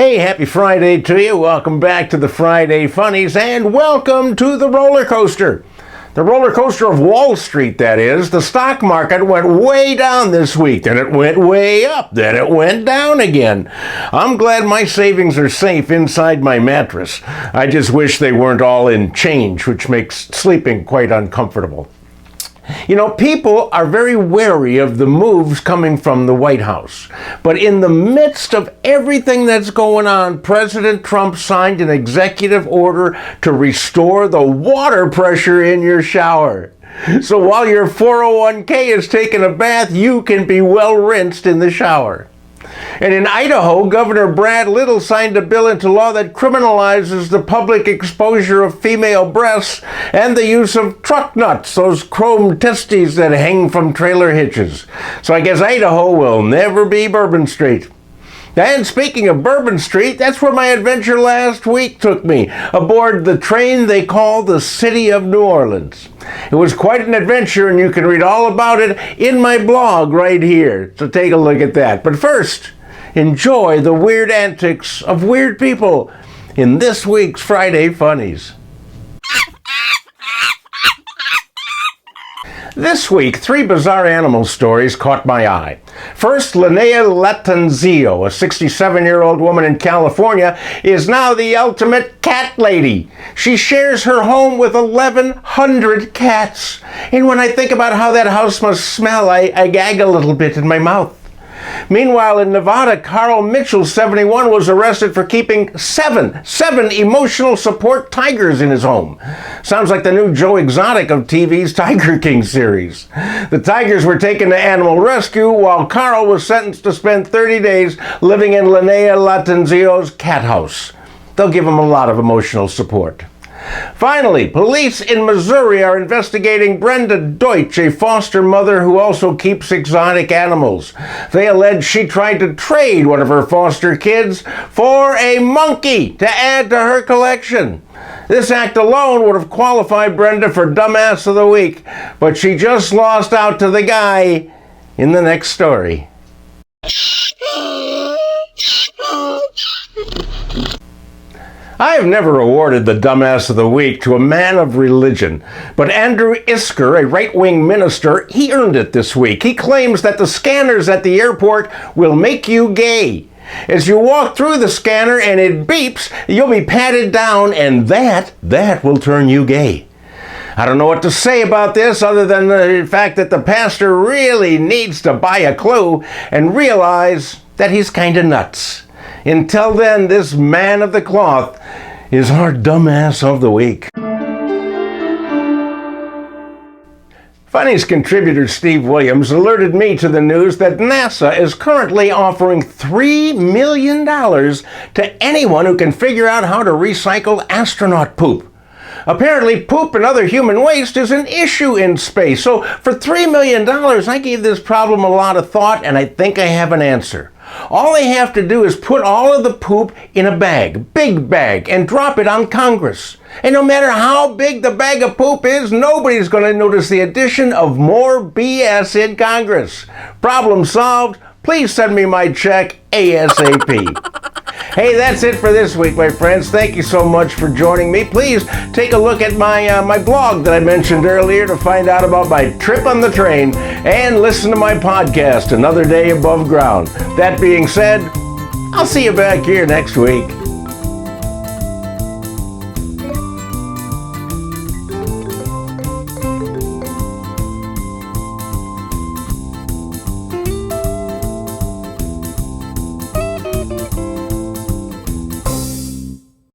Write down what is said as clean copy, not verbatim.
Hey, happy Friday to you. Welcome back to the Friday Funnies, and welcome to the roller coaster. The roller coaster of Wall Street, that is. The stock market went way down this week, then it went way up, then it went down again. I'm glad my savings are safe inside my mattress. I just wish they weren't all in change, which makes sleeping quite uncomfortable. You know, people are very wary of the moves coming from the White House. But in the midst of everything that's going on, President Trump signed an executive order to restore the water pressure in your shower. So while your 401k is taking a bath, you can be well rinsed in the shower. And in Idaho, Governor Brad Little signed a bill into law that criminalizes the public exposure of female breasts and the use of truck nuts, those chrome testes that hang from trailer hitches. So I guess Idaho will never be Bourbon Street. And speaking of Bourbon Street, that's where my adventure last week took me, aboard the train they call the City of New Orleans. It was quite an adventure, and you can read all about it in my blog right here, so take a look at that. But first, enjoy the weird antics of weird people in this week's Friday Funnies. This week, 3 bizarre animal stories caught my eye. First, Linnea Latanzio, a 67-year-old woman in California, is now the ultimate cat lady. She shares her home with 1,100 cats. And when I think about how that house must smell, I gag a little bit in my mouth. Meanwhile, in Nevada, Carl Mitchell, 71, was arrested for keeping seven emotional support tigers in his home. Sounds like the new Joe Exotic of TV's Tiger King series. The tigers were taken to animal rescue, while Carl was sentenced to spend 30 days living in Linnea Latanzio's cat house. They'll give him a lot of emotional support. Finally, police in Missouri are investigating Brenda Deutsch, a foster mother who also keeps exotic animals. They allege she tried to trade one of her foster kids for a monkey to add to her collection. This act alone would have qualified Brenda for Dumbass of the Week, but she just lost out to the guy in the next story. I have never awarded the Dumbass of the Week to a man of religion, but Andrew Isker, a right-wing minister, he earned it this week. He claims that the scanners at the airport will make you gay. As you walk through the scanner and it beeps, you'll be patted down, and that will turn you gay. I don't know what to say about this other than the fact that the pastor really needs to buy a clue and realize that he's kind of nuts. Until then, this man of the cloth is our Dumbass of the Week. Funnies contributor Steve Williams alerted me to the news that NASA is currently offering $3 million to anyone who can figure out how to recycle astronaut poop. Apparently, poop and other human waste is an issue in space. So for $3 million, I gave this problem a lot of thought, and I think I have an answer. All they have to do is put all of the poop in a bag, big bag, and drop it on Congress. And no matter how big the bag of poop is, nobody's going to notice the addition of more BS in Congress. Problem solved. Please send me my check ASAP. Hey, that's it for this week, my friends. Thank you so much for joining me. Please take a look at my blog that I mentioned earlier to find out about my trip on the train and listen to my podcast, Another Day Above Ground. That being said, I'll see you back here next week.